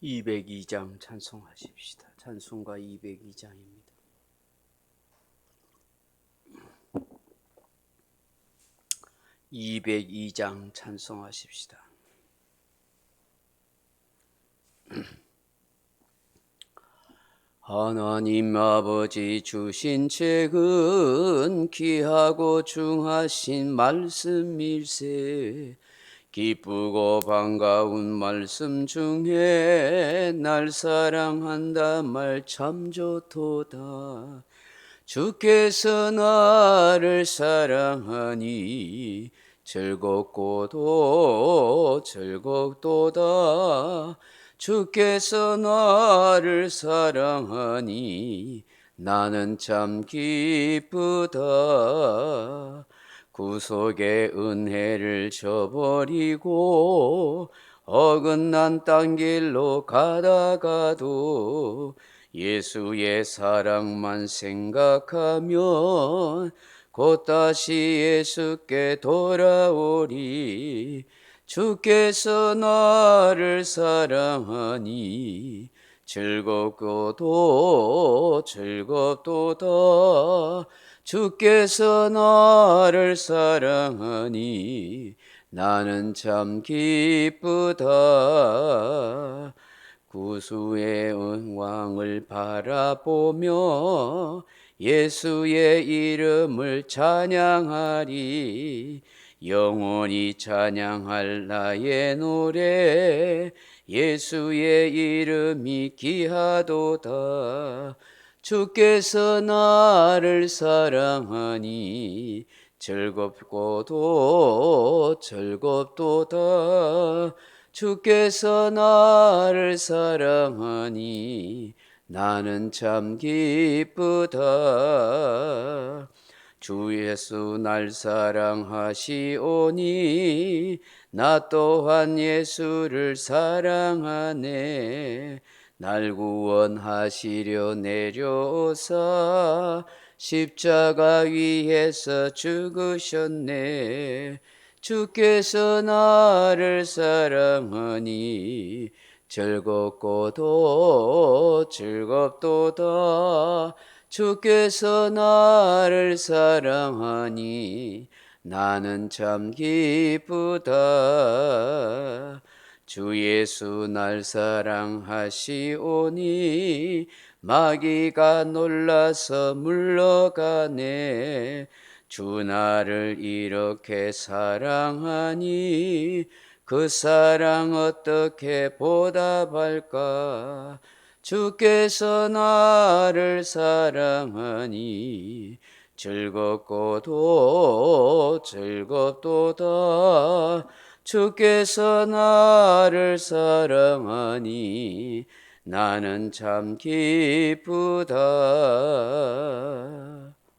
202장 찬송하십시다. 찬송가 202장입니다. (202장) 찬송하십시다. 하나님 아버지 주신 책은 귀하고 중하신 말씀일세. 기쁘고 반가운 말씀 중에 날 사랑한다 말 참 좋도다. 주께서 나를 사랑하니 즐겁고도 즐겁도다. 주께서 나를 사랑하니 나는 참 기쁘다. 구속의 은혜를 저버리고 어긋난 딴 길로 가다가도 예수의 사랑만 생각하면 곧 다시 예수께 돌아오리. 주께서 나를 사랑하니 즐겁고도 즐겁도다. 주께서 나를 사랑하니 나는 참 기쁘다. 구수의 은왕을 바라보며 예수의 이름을 찬양하리. 영원히 찬양할 나의 노래 예수의 이름이 귀하도다. 주께서 나를 사랑하니 즐겁고도 즐겁도다. 주께서 나를 사랑하니 나는 참 기쁘다. 주 예수 날 사랑하시오니 나 또한 예수를 사랑하네. 날 구원하시려 내려오사 십자가 위에서 죽으셨네. 주께서 나를 사랑하니 즐겁고도 즐겁도다. 주께서 나를 사랑하니 나는 참 기쁘다. 주 예수 날 사랑하시오니 마귀가 놀라서 물러가네. 주 나를 이렇게 사랑하니 그 사랑 어떻게 보답할까. 주께서 나를 사랑하니 즐겁고도 즐겁도다. 주께서 나를 사랑하니 나는 참 기쁘다.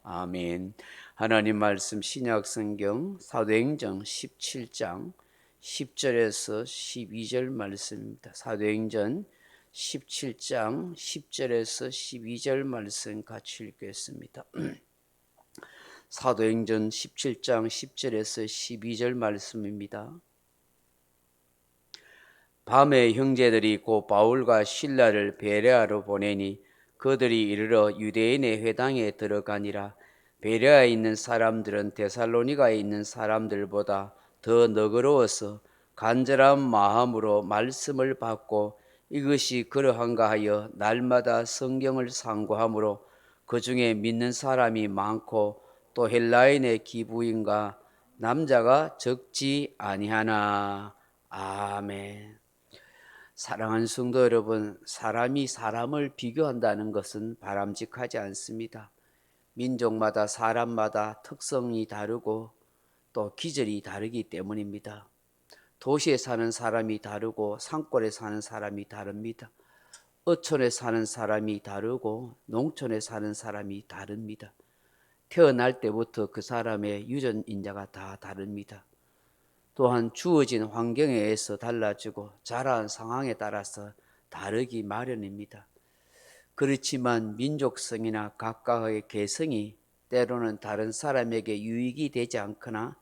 아멘. 하나님 말씀 신약성경 사도행전 17장 10절에서 12절 말씀입니다. 사도행전 17장 10절에서 12절 말씀 같이 읽겠습니다. 사도행전 17장 10절에서 12절 말씀입니다. 밤에 형제들이 곧 바울과 실라를 베레아로 보내니 그들이 이르러 유대인의 회당에 들어가니라. 베레아에 있는 사람들은 데살로니가에 있는 사람들보다 더 너그러워서 간절한 마음으로 말씀을 받고 이것이 그러한가 하여 날마다 성경을 상고하므로 그 중에 믿는 사람이 많고 또 헬라인의 기부인과 남자가 적지 아니하나. 아멘. 사랑하는 성도 여러분, 사람이 사람을 비교한다는 것은 바람직하지 않습니다. 민족마다 사람마다 특성이 다르고 또 기질이 다르기 때문입니다. 도시에 사는 사람이 다르고 산골에 사는 사람이 다릅니다. 어촌에 사는 사람이 다르고 농촌에 사는 사람이 다릅니다. 태어날 때부터 그 사람의 유전인자가 다 다릅니다. 또한 주어진 환경에 의해서 달라지고 자란 상황에 따라서 다르기 마련입니다. 그렇지만 민족성이나 각각의 개성이 때로는 다른 사람에게 유익이 되지 않거나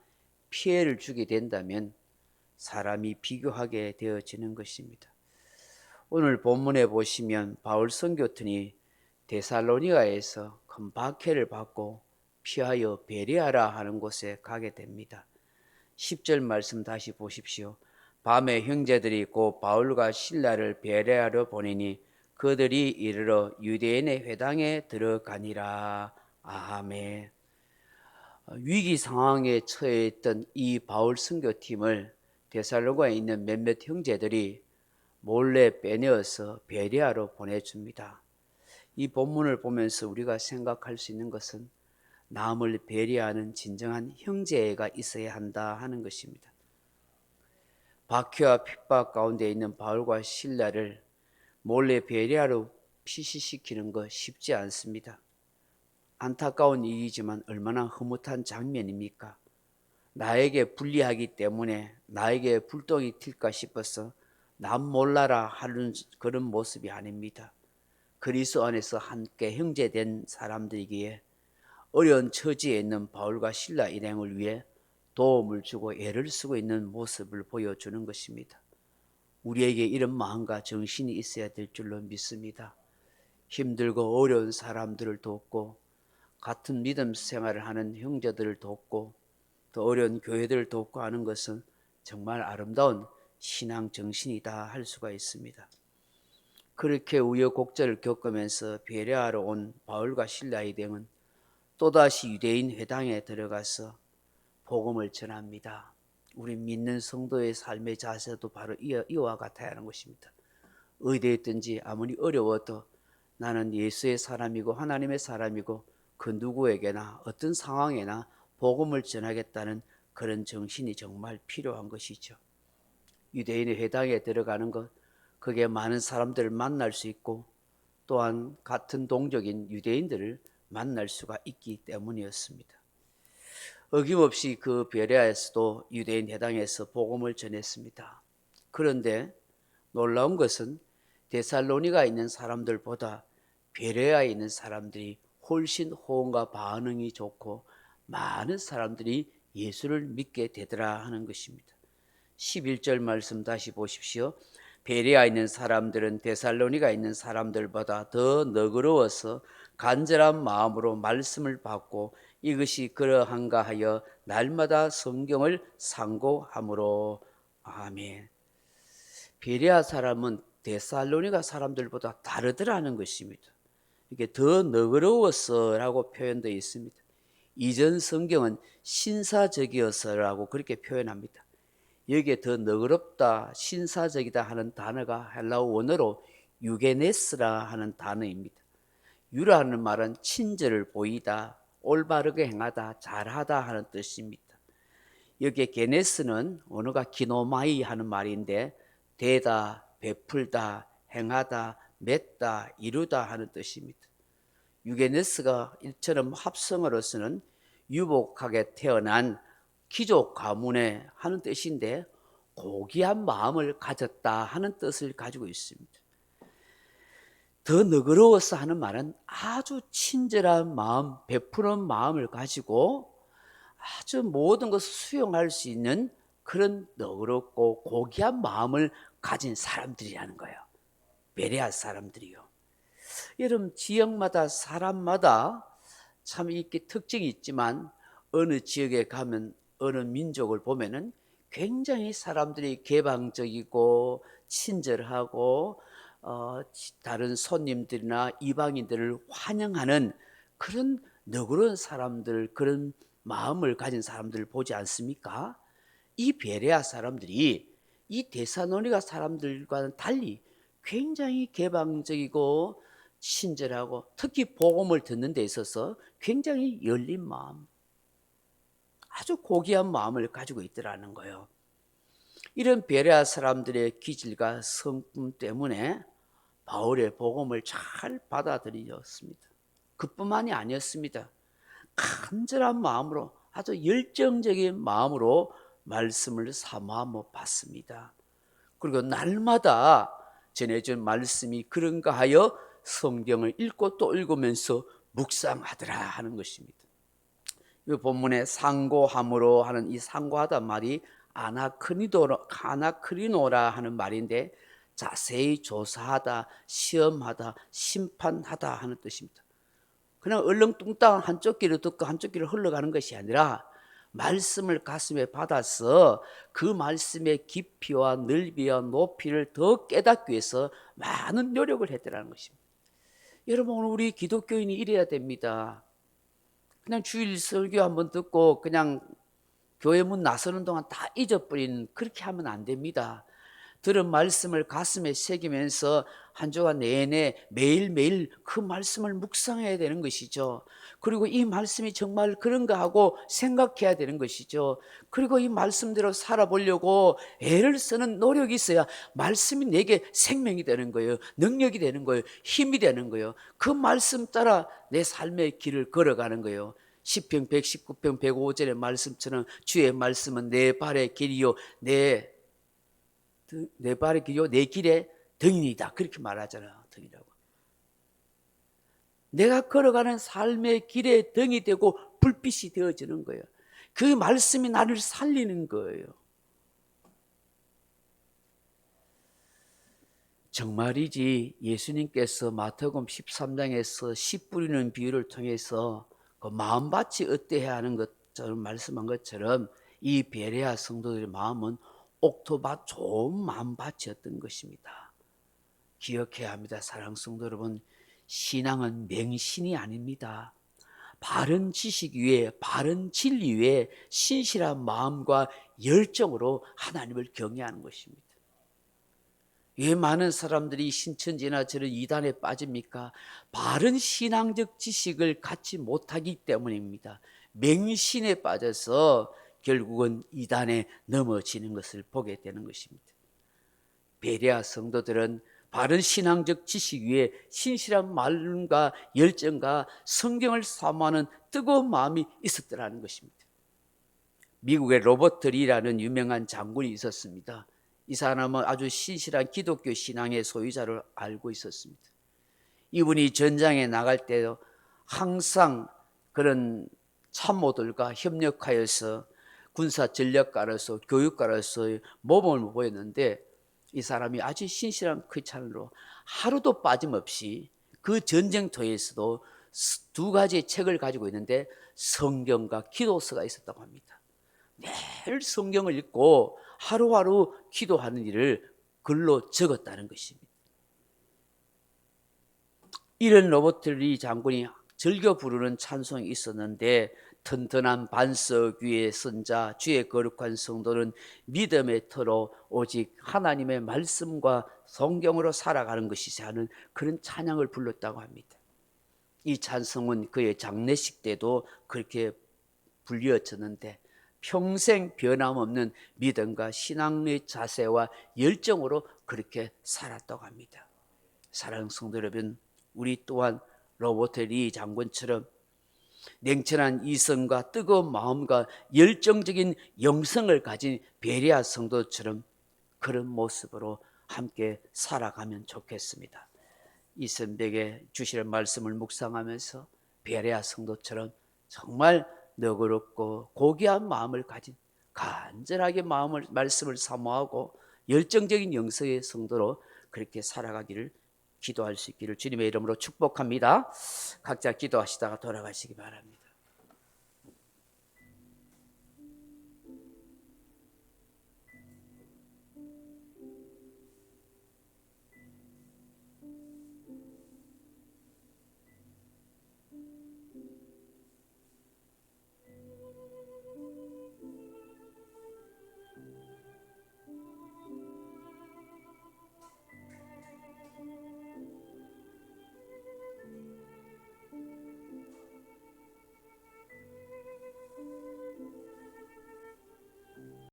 피해를 주게 된다면 사람이 비교하게 되어지는 것입니다. 오늘 본문에 보시면 바울 선교팀이 데살로니가에서 큰 박해를 받고 피하여 베레아라 하는 곳에 가게 됩니다. 10절 말씀 다시 보십시오. 밤에 형제들이 곧 바울과 실라를 베레아로 보내니 그들이 이르러 유대인의 회당에 들어가니라. 아멘. 위기 상황에 처해 있던 이 바울 선교팀을 데살로니가에 있는 몇몇 형제들이 몰래 빼내어서 베레아로 보내줍니다. 이 본문을 보면서 우리가 생각할 수 있는 것은 남을 배려하는 진정한 형제애가 있어야 한다 하는 것입니다. 박해와 핍박 가운데 있는 바울과 실라를 몰래 베레아로 피시시키는 것 쉽지 않습니다. 안타까운 일이지만 얼마나 흐뭇한 장면입니까? 나에게 불리하기 때문에 나에게 불똥이 튈까 싶어서 남 몰라라 하는 그런 모습이 아닙니다. 그리스도 안에서 함께 형제된 사람들이기에 어려운 처지에 있는 바울과 실라 일행을 위해 도움을 주고 애를 쓰고 있는 모습을 보여주는 것입니다. 우리에게 이런 마음과 정신이 있어야 될 줄로 믿습니다. 힘들고 어려운 사람들을 돕고 같은 믿음 생활을 하는 형제들을 돕고 또 어려운 교회들을 돕고 하는 것은 정말 아름다운 신앙 정신이다 할 수가 있습니다. 그렇게 우여곡절을 겪으면서 베레아로 온 바울과 실라의 등은 또다시 유대인 회당에 들어가서 복음을 전합니다. 우리 믿는 성도의 삶의 자세도 바로 이와 같아야 하는 것입니다. 어디에 있든지 아무리 어려워도 나는 예수의 사람이고 하나님의 사람이고 그 누구에게나 어떤 상황에나 복음을 전하겠다는 그런 정신이 정말 필요한 것이죠. 유대인의 회당에 들어가는 것, 그게 많은 사람들을 만날 수 있고 또한 같은 동족인 유대인들을 만날 수가 있기 때문이었습니다. 어김없이 그 베레아에서도 유대인 회당에서 복음을 전했습니다. 그런데 놀라운 것은 데살로니가에 있는 사람들보다 베레아에 있는 사람들이 훨씬 호응과 반응이 좋고 많은 사람들이 예수를 믿게 되더라 하는 것입니다. 11절 말씀 다시 보십시오. 베레아에 있는 사람들은 데살로니가에 있는 사람들보다 더 너그러워서 간절한 마음으로 말씀을 받고 이것이 그러한가 하여 날마다 성경을 상고함으로. 아멘. 베레아 사람은 데살로니가 사람들보다 다르더라는 것입니다. 이게 더 너그러워서라고 표현되어 있습니다. 이전 성경은 신사적이어서라고 그렇게 표현합니다. 여기에 더 너그럽다, 신사적이다 하는 단어가 헬라어 원어로 유게네스라 하는 단어입니다. 유라는 말은 친절을 보이다, 올바르게 행하다, 잘하다 하는 뜻입니다. 여기에 게네스는 원어가 기노마이 하는 말인데 되다, 베풀다, 행하다, 맺다, 이루다 하는 뜻입니다. 유게네스가 이처럼 합성어로서는 유복하게 태어난 귀족 가문에 하는 뜻인데 고귀한 마음을 가졌다 하는 뜻을 가지고 있습니다. 더 너그러워서 하는 말은 아주 친절한 마음, 베푸는 마음을 가지고 아주 모든 것을 수용할 수 있는 그런 너그럽고 고귀한 마음을 가진 사람들이라는 거예요. 베레아 사람들이요. 여러분 지역마다 사람마다 참 이렇게 특징이 있지만 어느 지역에 가면 어느 민족을 보면은 굉장히 사람들이 개방적이고 친절하고 다른 손님들이나 이방인들을 환영하는 그런 너그러운 사람들, 그런 마음을 가진 사람들을 보지 않습니까? 이 베레아 사람들이 이 데살로니가 사람들과는 달리 굉장히 개방적이고 친절하고 특히 복음을 듣는 데 있어서 굉장히 열린 마음, 아주 고귀한 마음을 가지고 있더라는 거예요. 이런 베레아 사람들의 기질과 성품 때문에 바울의 복음을 잘 받아들였습니다. 그뿐만이 아니었습니다. 간절한 마음으로 아주 열정적인 마음으로 말씀을 사모하며 받습니다. 그리고 날마다 전해준 말씀이 그런가 하여 성경을 읽고 또 읽으면서 묵상하더라 하는 것입니다. 이 본문에 상고함으로 하는 이 상고하다 말이 아나크리노라 하는 말인데 자세히 조사하다, 시험하다, 심판하다 하는 뜻입니다. 그냥 얼렁뚱땅 한쪽 귀를 듣고 한쪽 귀를 흘러가는 것이 아니라 말씀을 가슴에 받아서 그 말씀의 깊이와 넓이와 높이를 더 깨닫기 위해서 많은 노력을 했더라는 것입니다. 여러분, 오늘 우리 기독교인이 이래야 됩니다. 그냥 주일 설교 한번 듣고 그냥 교회 문 나서는 동안 다 잊어버리는, 그렇게 하면 안 됩니다. 들은 말씀을 가슴에 새기면서 한 주간 내내 매일매일 그 말씀을 묵상해야 되는 것이죠. 그리고 이 말씀이 정말 그런가 하고 생각해야 되는 것이죠. 그리고 이 말씀대로 살아보려고 애를 쓰는 노력이 있어야 말씀이 내게 생명이 되는 거예요. 능력이 되는 거예요. 힘이 되는 거예요. 그 말씀 따라 내 삶의 길을 걸어가는 거예요. 시편 119편 105절의 말씀처럼 주의 말씀은 내 발의 길이요 내 발의 길이요 내 길의 등이다, 그렇게 말하잖아요. 등이라고. 내가 걸어가는 삶의 길의 등이 되고 불빛이 되어지는 거예요. 그 말씀이 나를 살리는 거예요. 정말이지 예수님께서 마태복음 13장에서 씨 뿌리는 비유를 통해서 그 마음밭이 어때야 하는 것처럼 말씀한 것처럼 이 베레아 성도들의 마음은 옥토밭 좋은 마음밭이었던 것입니다. 기억해야 합니다. 사랑하는 성도 여러분, 신앙은 맹신이 아닙니다. 바른 지식 위에, 바른 진리 위에 신실한 마음과 열정으로 하나님을 경외하는 것입니다. 왜 많은 사람들이 신천지나 저런 이단에 빠집니까? 바른 신앙적 지식을 갖지 못하기 때문입니다. 맹신에 빠져서 결국은 이단에 넘어지는 것을 보게 되는 것입니다. 베레아 성도들은 바른 신앙적 지식 위에 신실한 마음과 열정과 성경을 사모하는 뜨거운 마음이 있었더라는 것입니다. 미국의 로버트 리라는 유명한 장군이 있었습니다. 이 사람은 아주 신실한 기독교 신앙의 소유자를 알고 있었습니다. 이분이 전장에 나갈 때 항상 그런 참모들과 협력하여서 군사 전략가로서 교육가로서 모범을 보였는데, 이 사람이 아주 신실한 크리스찬으로 하루도 빠짐없이 그 전쟁터에서도 두 가지의 책을 가지고 있는데 성경과 기도서가 있었다고 합니다. 매일 성경을 읽고 하루하루 기도하는 일을 글로 적었다는 것입니다. 이런 로버트 리 장군이 즐겨 부르는 찬송이 있었는데, 튼튼한 반석 위에 선 자 주의 거룩한 성도는 믿음의 터로 오직 하나님의 말씀과 성경으로 살아가는 것이지 하는 그런 찬양을 불렀다고 합니다. 이 찬송은 그의 장례식 때도 그렇게 불려졌는데 평생 변함없는 믿음과 신앙의 자세와 열정으로 그렇게 살았다고 합니다. 사랑하는 성도 여러분, 우리 또한 로버트 리 장군처럼 냉철한 이성과 뜨거운 마음과 열정적인 영성을 가진 베레아 성도처럼 그런 모습으로 함께 살아가면 좋겠습니다. 이 새벽에 주시는 말씀을 묵상하면서 베레아 성도처럼 정말 너그럽고 고귀한 마음을 가진 간절하게 말씀을 사모하고 열정적인 영성의 성도로 그렇게 살아가기를 기도할 수 있기를 주님의 이름으로 축복합니다. 각자 기도하시다가 돌아가시기 바랍니다.